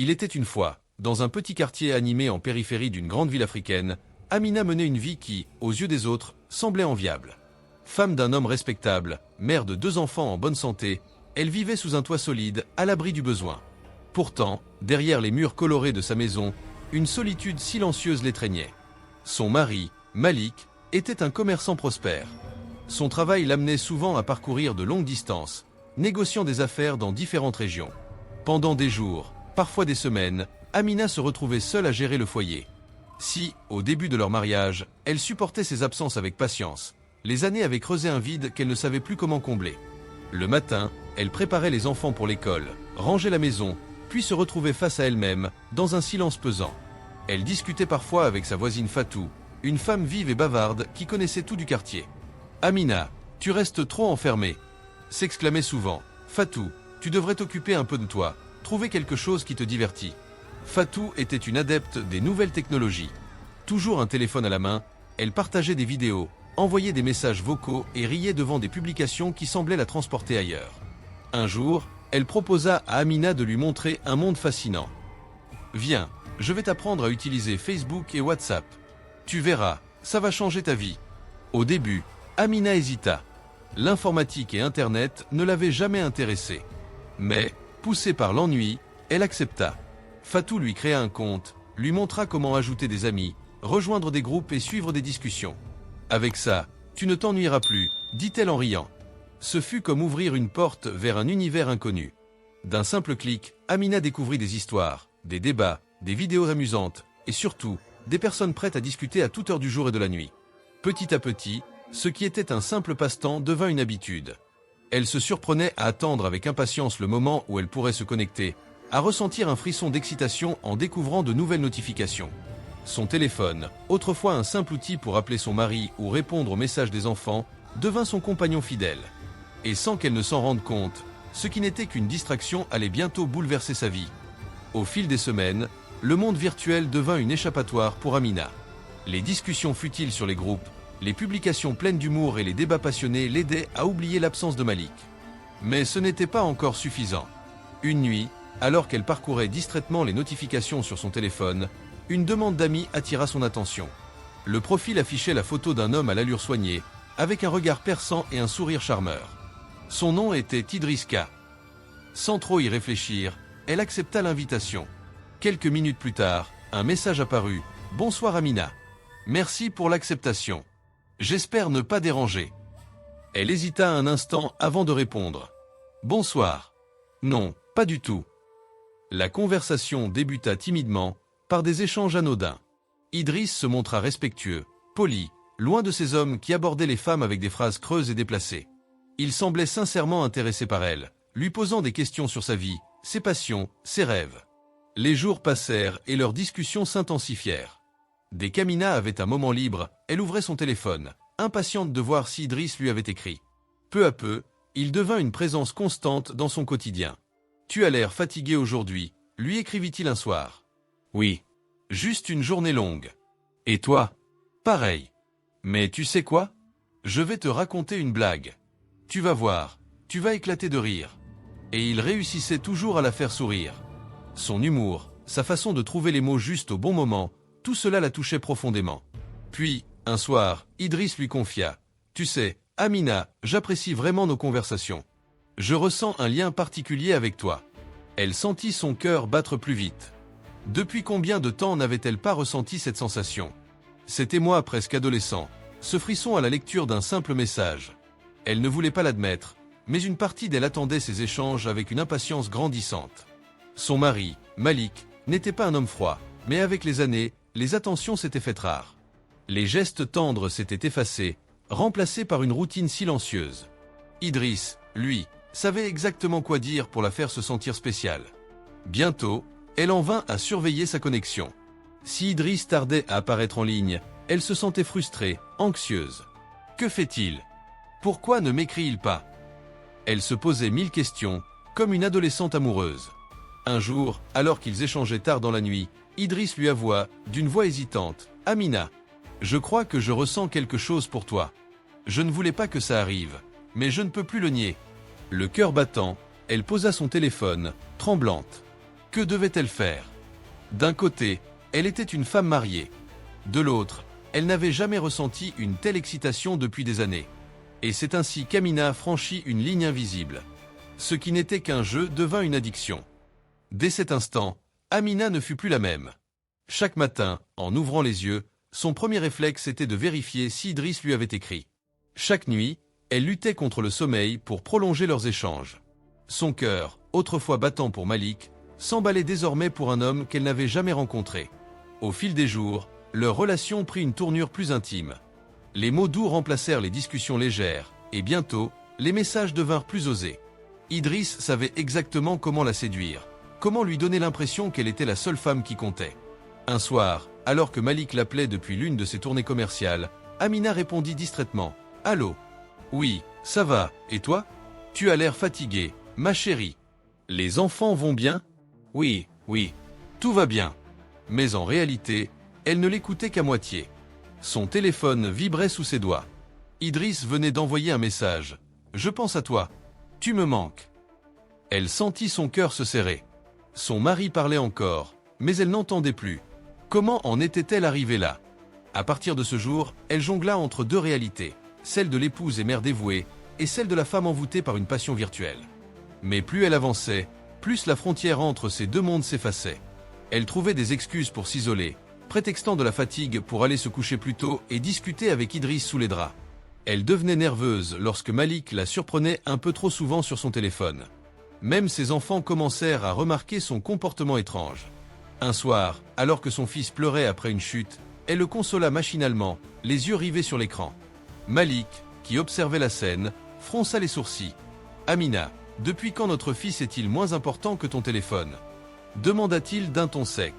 Il était une fois, dans un petit quartier animé en périphérie d'une grande ville africaine, Amina menait une vie qui, aux yeux des autres, semblait enviable. Femme d'un homme respectable, mère de 2 enfants en bonne santé, elle vivait sous un toit solide, à l'abri du besoin. Pourtant, derrière les murs colorés de sa maison, une solitude silencieuse l'étreignait. Son mari, Malik, était un commerçant prospère. Son travail l'amenait souvent à parcourir de longues distances, négociant des affaires dans différentes régions. Pendant des jours, parfois des semaines, Amina se retrouvait seule à gérer le foyer. Si, au début de leur mariage, elle supportait ses absences avec patience, les années avaient creusé un vide qu'elle ne savait plus comment combler. Le matin, elle préparait les enfants pour l'école, rangeait la maison, puis se retrouvait face à elle-même, dans un silence pesant. Elle discutait parfois avec sa voisine Fatou, une femme vive et bavarde qui connaissait tout du quartier. « Amina, tu restes trop enfermée !» s'exclamait souvent. « Fatou, tu devrais t'occuper un peu de toi, trouver quelque chose qui te divertit. » Fatou était une adepte des nouvelles technologies. Toujours un téléphone à la main, elle partageait des vidéos, envoyait des messages vocaux et riait devant des publications qui semblaient la transporter ailleurs. Un jour, elle proposa à Amina de lui montrer un monde fascinant. « Viens, je vais t'apprendre à utiliser Facebook et WhatsApp. Tu verras, ça va changer ta vie. » Au début, Amina hésita. L'informatique et Internet ne l'avaient jamais intéressée. Mais, poussée par l'ennui, elle accepta. Fatou lui créa un compte, lui montra comment ajouter des amis, rejoindre des groupes et suivre des discussions. « Avec ça, tu ne t'ennuieras plus, dit-elle en riant. Ce fut comme ouvrir une porte vers un univers inconnu. D'un simple clic, Amina découvrit des histoires, des débats, des vidéos amusantes, et surtout, des personnes prêtes à discuter à toute heure du jour et de la nuit. Petit à petit, ce qui était un simple passe-temps devint une habitude. Elle se surprenait à attendre avec impatience le moment où elle pourrait se connecter, à ressentir un frisson d'excitation en découvrant de nouvelles notifications. Son téléphone, autrefois un simple outil pour appeler son mari ou répondre aux messages des enfants, devint son compagnon fidèle. Et sans qu'elle ne s'en rende compte, ce qui n'était qu'une distraction allait bientôt bouleverser sa vie. Au fil des semaines, le monde virtuel devint une échappatoire pour Amina. Les discussions futiles sur les groupes, les publications pleines d'humour et les débats passionnés l'aidaient à oublier l'absence de Malik. Mais ce n'était pas encore suffisant. Une nuit, alors qu'elle parcourait distraitement les notifications sur son téléphone, une demande d'amis attira son attention. Le profil affichait la photo d'un homme à l'allure soignée, avec un regard perçant et un sourire charmeur. Son nom était Idriss K. Sans trop y réfléchir, elle accepta l'invitation. Quelques minutes plus tard, un message apparut. « Bonsoir Amina. Merci pour l'acceptation. J'espère ne pas déranger. » Elle hésita un instant avant de répondre. « Bonsoir. Non, pas du tout. » La conversation débuta timidement, par des échanges anodins. Idriss se montra respectueux, poli, loin de ces hommes qui abordaient les femmes avec des phrases creuses et déplacées. Il semblait sincèrement intéressé par elle, lui posant des questions sur sa vie, ses passions, ses rêves. Les jours passèrent et leurs discussions s'intensifièrent. Dès qu'Amina avait un moment libre, elle ouvrait son téléphone, impatiente de voir si Idriss lui avait écrit. Peu à peu, il devint une présence constante dans son quotidien. « Tu as l'air fatigué aujourd'hui », lui écrivit-il un soir. « Oui. Juste une journée longue. Et toi ? Pareil. Mais tu sais quoi ? Je vais te raconter une blague. Tu vas voir, tu vas éclater de rire. » Et il réussissait toujours à la faire sourire. Son humour, sa façon de trouver les mots justes au bon moment, tout cela la touchait profondément. Puis, un soir, Idriss lui confia. « Tu sais, Amina, j'apprécie vraiment nos conversations. Je ressens un lien particulier avec toi. » Elle sentit son cœur battre plus vite. Depuis combien de temps n'avait-elle pas ressenti cette sensation ? C'était moi presque adolescent, ce frisson à la lecture d'un simple message. Elle ne voulait pas l'admettre, mais une partie d'elle attendait ces échanges avec une impatience grandissante. Son mari, Malik, n'était pas un homme froid, mais avec les années, les attentions s'étaient faites rares. Les gestes tendres s'étaient effacés, remplacés par une routine silencieuse. Idriss, lui, savait exactement quoi dire pour la faire se sentir spéciale. Bientôt, elle en vint à surveiller sa connexion. Si Idriss tardait à apparaître en ligne, elle se sentait frustrée, anxieuse. Que fait-il ? Pourquoi ne m'écrit-il pas ? Elle se posait 1000 questions, comme une adolescente amoureuse. Un jour, alors qu'ils échangeaient tard dans la nuit, Idriss lui avoua, d'une voix hésitante, « Amina, je crois que je ressens quelque chose pour toi. Je ne voulais pas que ça arrive, mais je ne peux plus le nier. » Le cœur battant, elle posa son téléphone, tremblante. Que devait-elle faire? D'un côté, elle était une femme mariée. De l'autre, elle n'avait jamais ressenti une telle excitation depuis des années. Et c'est ainsi qu'Amina franchit une ligne invisible. Ce qui n'était qu'un jeu devint une addiction. Dès cet instant, Amina ne fut plus la même. Chaque matin, en ouvrant les yeux, son premier réflexe était de vérifier si Idriss lui avait écrit. Chaque nuit, elle luttait contre le sommeil pour prolonger leurs échanges. Son cœur, autrefois battant pour Malik, s'emballait désormais pour un homme qu'elle n'avait jamais rencontré. Au fil des jours, leur relation prit une tournure plus intime. Les mots doux remplacèrent les discussions légères, et bientôt, les messages devinrent plus osés. Idriss savait exactement comment la séduire, comment lui donner l'impression qu'elle était la seule femme qui comptait. Un soir, alors que Malik l'appelait depuis l'une de ses tournées commerciales, Amina répondit distraitement « Allô ? Oui, ça va, et toi ? Tu as l'air fatiguée, ma chérie. Les enfants vont bien ? Oui, tout va bien. » Mais en réalité, elle ne l'écoutait qu'à moitié. Son téléphone vibrait sous ses doigts. Idriss venait d'envoyer un message. « Je pense à toi. Tu me manques. » Elle sentit son cœur se serrer. Son mari parlait encore, mais elle n'entendait plus. Comment en était-elle arrivée là? À partir de ce jour, elle jongla entre deux réalités, celle de l'épouse et mère dévouée, et celle de la femme envoûtée par une passion virtuelle. Mais plus elle avançait, plus la frontière entre ces deux mondes s'effaçait. Elle trouvait des excuses pour s'isoler, prétextant de la fatigue pour aller se coucher plus tôt et discuter avec Idriss sous les draps. Elle devenait nerveuse lorsque Malik la surprenait un peu trop souvent sur son téléphone. Même ses enfants commencèrent à remarquer son comportement étrange. Un soir, alors que son fils pleurait après une chute, elle le consola machinalement, les yeux rivés sur l'écran. Malik, qui observait la scène, fronça les sourcils. « Amina, depuis quand notre fils est-il moins important que ton téléphone ?» demanda-t-il d'un ton sec.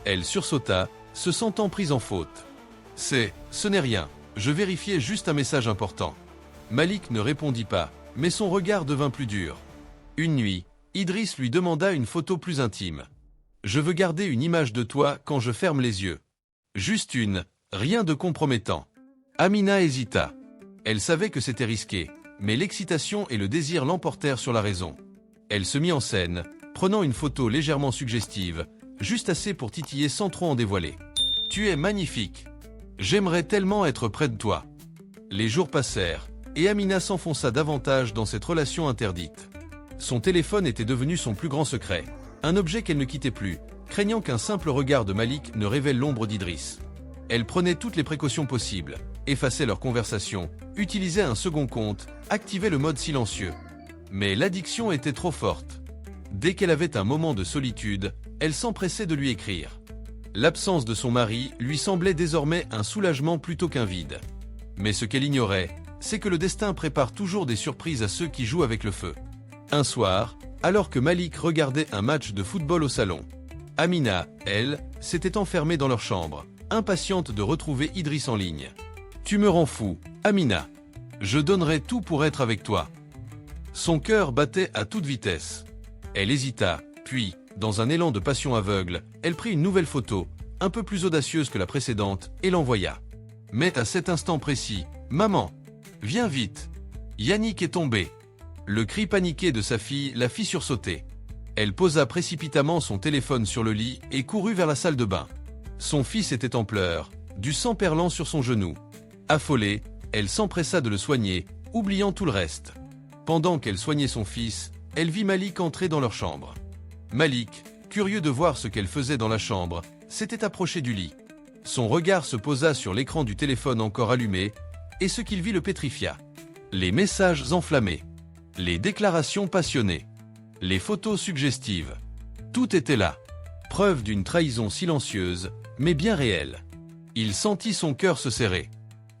Elle sursauta, se sentant prise en faute. « Ce n'est rien, je vérifiais juste un message important. » Malik ne répondit pas, mais son regard devint plus dur. Une nuit, Idriss lui demanda une photo plus intime. « Je veux garder une image de toi quand je ferme les yeux. Juste une, rien de compromettant. » Amina hésita. Elle savait que c'était risqué, mais l'excitation et le désir l'emportèrent sur la raison. Elle se mit en scène, prenant une photo légèrement suggestive, juste assez pour titiller sans trop en dévoiler. « Tu es magnifique. J'aimerais tellement être près de toi. » Les jours passèrent, et Amina s'enfonça davantage dans cette relation interdite. Son téléphone était devenu son plus grand secret, un objet qu'elle ne quittait plus, craignant qu'un simple regard de Malik ne révèle l'ombre d'Idriss. Elle prenait toutes les précautions possibles, effaçait leurs conversations, utilisait un second compte, activait le mode silencieux. Mais l'addiction était trop forte. Dès qu'elle avait un moment de solitude, elle s'empressait de lui écrire. L'absence de son mari lui semblait désormais un soulagement plutôt qu'un vide. Mais ce qu'elle ignorait, c'est que le destin prépare toujours des surprises à ceux qui jouent avec le feu. Un soir, alors que Malik regardait un match de football au salon, Amina, elle, s'était enfermée dans leur chambre, impatiente de retrouver Idriss en ligne. « Tu me rends fou, Amina. Je donnerais tout pour être avec toi. » Son cœur battait à toute vitesse. Elle hésita, puis, dans un élan de passion aveugle, elle prit une nouvelle photo, un peu plus audacieuse que la précédente, et l'envoya. Mais à cet instant précis, « Maman, viens vite. Yannick est tombé. » Le cri paniqué de sa fille la fit sursauter. Elle posa précipitamment son téléphone sur le lit et courut vers la salle de bain. Son fils était en pleurs, du sang perlant sur son genou. Affolée, elle s'empressa de le soigner, oubliant tout le reste. Pendant qu'elle soignait son fils, elle vit Malik entrer dans leur chambre. Malik, curieux de voir ce qu'elle faisait dans la chambre, s'était approché du lit. Son regard se posa sur l'écran du téléphone encore allumé, et ce qu'il vit le pétrifia. Les messages enflammés. Les déclarations passionnées. Les photos suggestives. Tout était là. Preuve d'une trahison silencieuse, mais bien réelle. Il sentit son cœur se serrer.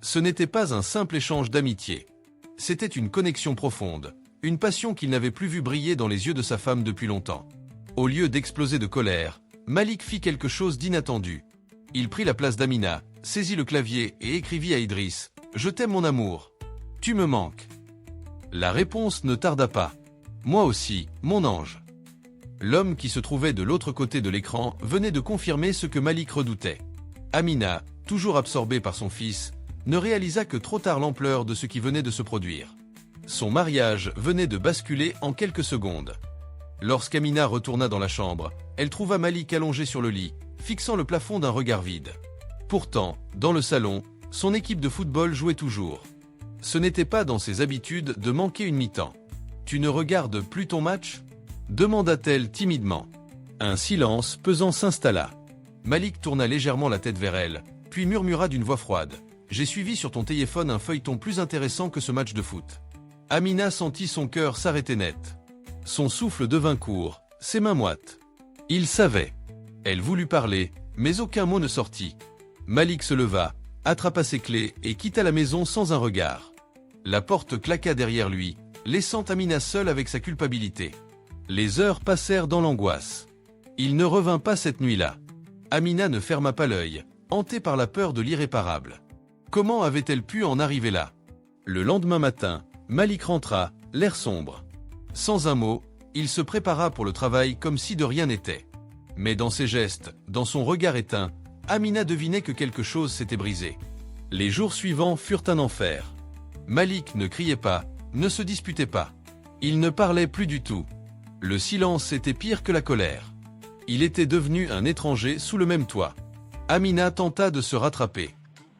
Ce n'était pas un simple échange d'amitié. C'était une connexion profonde, une passion qu'il n'avait plus vue briller dans les yeux de sa femme depuis longtemps. Au lieu d'exploser de colère, Malik fit quelque chose d'inattendu. Il prit la place d'Amina, saisit le clavier et écrivit à Idriss « Je t'aime mon amour. Tu me manques. » La réponse ne tarda pas. « Moi aussi, mon ange. » L'homme qui se trouvait de l'autre côté de l'écran venait de confirmer ce que Malik redoutait. Amina, toujours absorbée par son fils, ne réalisa que trop tard l'ampleur de ce qui venait de se produire. Son mariage venait de basculer en quelques secondes. Lorsqu'Amina retourna dans la chambre, elle trouva Malik allongé sur le lit, fixant le plafond d'un regard vide. Pourtant, dans le salon, son équipe de football jouait toujours. Ce n'était pas dans ses habitudes de manquer une mi-temps. « Tu ne regardes plus ton match ?» demanda-t-elle timidement. Un silence pesant s'installa. Malik tourna légèrement la tête vers elle, puis murmura d'une voix froide. « J'ai suivi sur ton téléphone un feuilleton plus intéressant que ce match de foot. » Amina sentit son cœur s'arrêter net. Son souffle devint court, ses mains moites. Il savait. Elle voulut parler, mais aucun mot ne sortit. Malik se leva, attrapa ses clés et quitta la maison sans un regard. La porte claqua derrière lui, laissant Amina seule avec sa culpabilité. Les heures passèrent dans l'angoisse. Il ne revint pas cette nuit-là. Amina ne ferma pas l'œil, hantée par la peur de l'irréparable. Comment avait-elle pu en arriver là? Le lendemain matin, Malik rentra, l'air sombre. Sans un mot, il se prépara pour le travail comme si de rien n'était. Mais dans ses gestes, dans son regard éteint, Amina devinait que quelque chose s'était brisé. Les jours suivants furent un enfer. Malik ne criait pas, ne se disputait pas. Il ne parlait plus du tout. Le silence était pire que la colère. Il était devenu un étranger sous le même toit. Amina tenta de se rattraper.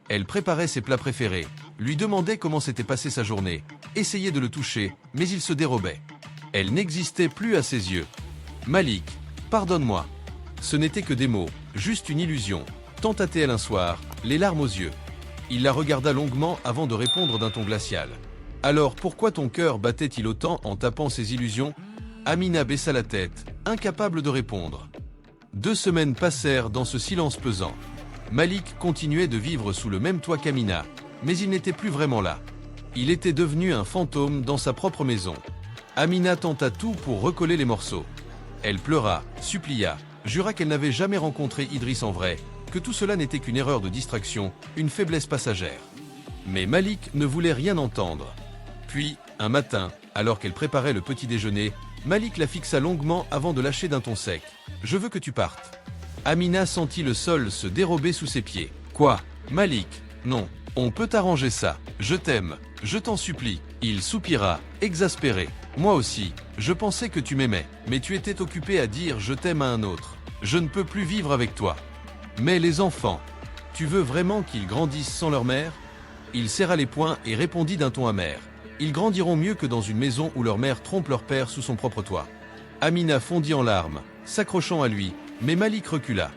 Elle préparait ses plats préférés, lui demandait comment s'était passée sa journée, essayait de le toucher, mais il se dérobait. Elle n'existait plus à ses yeux. « Malik, pardonne-moi. » Ce n'était que des mots, juste une illusion, tenta-t-elle un soir, les larmes aux yeux. Il la regarda longuement avant de répondre d'un ton glacial. « Alors pourquoi ton cœur battait-il autant en tapant ses illusions ?» Amina baissa la tête, incapable de répondre. 2 semaines passèrent dans ce silence pesant. Malik continuait de vivre sous le même toit qu'Amina, mais il n'était plus vraiment là. Il était devenu un fantôme dans sa propre maison. Amina tenta tout pour recoller les morceaux. Elle pleura, supplia, jura qu'elle n'avait jamais rencontré Idriss en vrai, que tout cela n'était qu'une erreur de distraction, une faiblesse passagère. Mais Malik ne voulait rien entendre. Puis, un matin, alors qu'elle préparait le petit déjeuner, Malik la fixa longuement avant de lâcher d'un ton sec. « Je veux que tu partes. » Amina sentit le sol se dérober sous ses pieds. « Quoi, Malik? Non, on peut arranger ça. Je t'aime, je t'en supplie. » Il soupira, exaspéré. « Moi aussi, je pensais que tu m'aimais, mais tu étais occupé à dire je t'aime à un autre. Je ne peux plus vivre avec toi. » Mais les enfants, tu veux vraiment qu'ils grandissent sans leur mère? Il serra les poings et répondit d'un ton amer. Ils grandiront mieux que dans une maison où leur mère trompe leur père sous son propre toit. Amina fondit en larmes, s'accrochant à lui, mais Malik recula.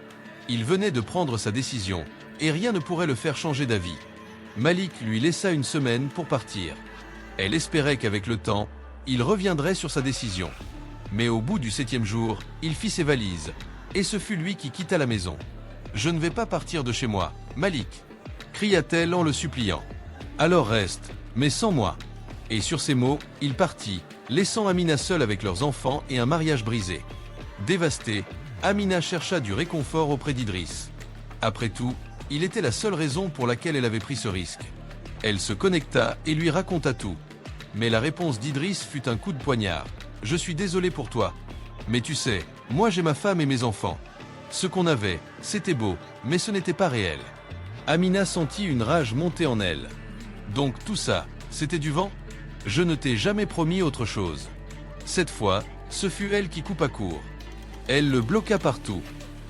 Il venait de prendre sa décision, et rien ne pourrait le faire changer d'avis. Malik lui laissa 1 semaine pour partir. Elle espérait qu'avec le temps, il reviendrait sur sa décision. Mais au bout du 7e jour, il fit ses valises, et ce fut lui qui quitta la maison. « Je ne vais pas partir de chez moi, Malik !» cria-t-elle en le suppliant. « Alors reste, mais sans moi !» Et sur ces mots, il partit, laissant Amina seule avec leurs enfants et un mariage brisé. Dévastée, Amina chercha du réconfort auprès d'Idriss. Après tout, il était la seule raison pour laquelle elle avait pris ce risque. Elle se connecta et lui raconta tout. Mais la réponse d'Idriss fut un coup de poignard. « Je suis désolé pour toi. Mais tu sais, moi j'ai ma femme et mes enfants. Ce qu'on avait, c'était beau, mais ce n'était pas réel. » Amina sentit une rage monter en elle. « Donc tout ça, c'était du vent ? Je ne t'ai jamais promis autre chose. » Cette fois, ce fut elle qui coupa court. Elle le bloqua partout.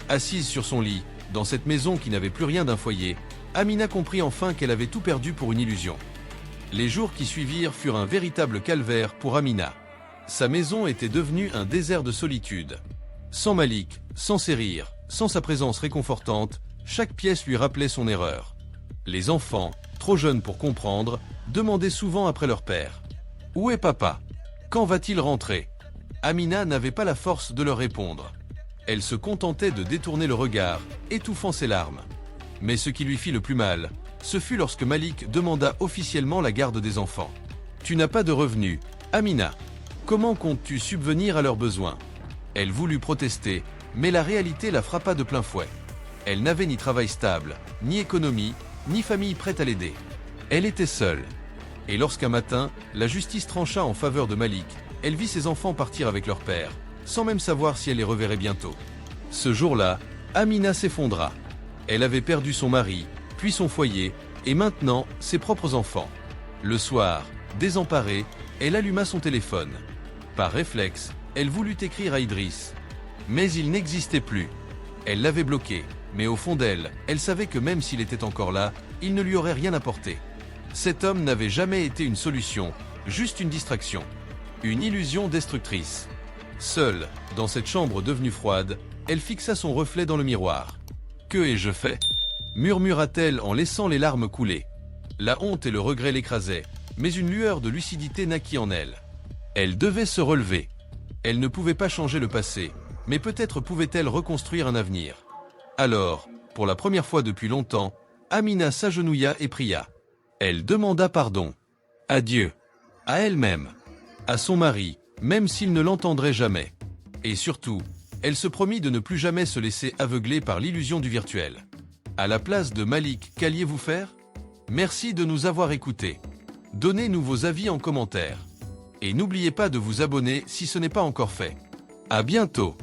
Assise sur son lit, dans cette maison qui n'avait plus rien d'un foyer, Amina comprit enfin qu'elle avait tout perdu pour une illusion. Les jours qui suivirent furent un véritable calvaire pour Amina. Sa maison était devenue un désert de solitude. Sans Malik, sans ses rires, sans sa présence réconfortante, chaque pièce lui rappelait son erreur. Les enfants, trop jeunes pour comprendre, demandaient souvent après leur père. « Où est papa? Quand va-t-il rentrer ?» Amina n'avait pas la force de leur répondre. Elle se contentait de détourner le regard, étouffant ses larmes. Mais ce qui lui fit le plus mal, ce fut lorsque Malik demanda officiellement la garde des enfants. « Tu n'as pas de revenus, Amina. Comment comptes-tu subvenir à leurs besoins ?» Elle voulut protester, mais la réalité la frappa de plein fouet. Elle n'avait ni travail stable, ni économie, ni famille prête à l'aider. Elle était seule. Et lorsqu'un matin, la justice trancha en faveur de Malik, elle vit ses enfants partir avec leur père, sans même savoir si elle les reverrait bientôt. Ce jour-là, Amina s'effondra. Elle avait perdu son mari, puis son foyer, et maintenant, ses propres enfants. Le soir, désemparée, elle alluma son téléphone. Par réflexe, elle voulut écrire à Idriss. Mais il n'existait plus. Elle l'avait bloqué, mais au fond d'elle, elle savait que même s'il était encore là, il ne lui aurait rien apporté. Cet homme n'avait jamais été une solution, juste une distraction. Une illusion destructrice. Seule, dans cette chambre devenue froide, elle fixa son reflet dans le miroir. « Que ai-je fait » murmura-t-elle en laissant les larmes couler. La honte et le regret l'écrasaient, mais une lueur de lucidité naquit en elle. Elle devait se relever. Elle ne pouvait pas changer le passé, mais peut-être pouvait-elle reconstruire un avenir. Alors, pour la première fois depuis longtemps, Amina s'agenouilla et pria. Elle demanda pardon. À Dieu. À elle-même. À son mari, même s'il ne l'entendrait jamais. Et surtout, elle se promit de ne plus jamais se laisser aveugler par l'illusion du virtuel. À la place de Malik, qu'alliez-vous faire? Merci de nous avoir écoutés. Donnez-nous vos avis en commentaire. Et n'oubliez pas de vous abonner si ce n'est pas encore fait. À bientôt.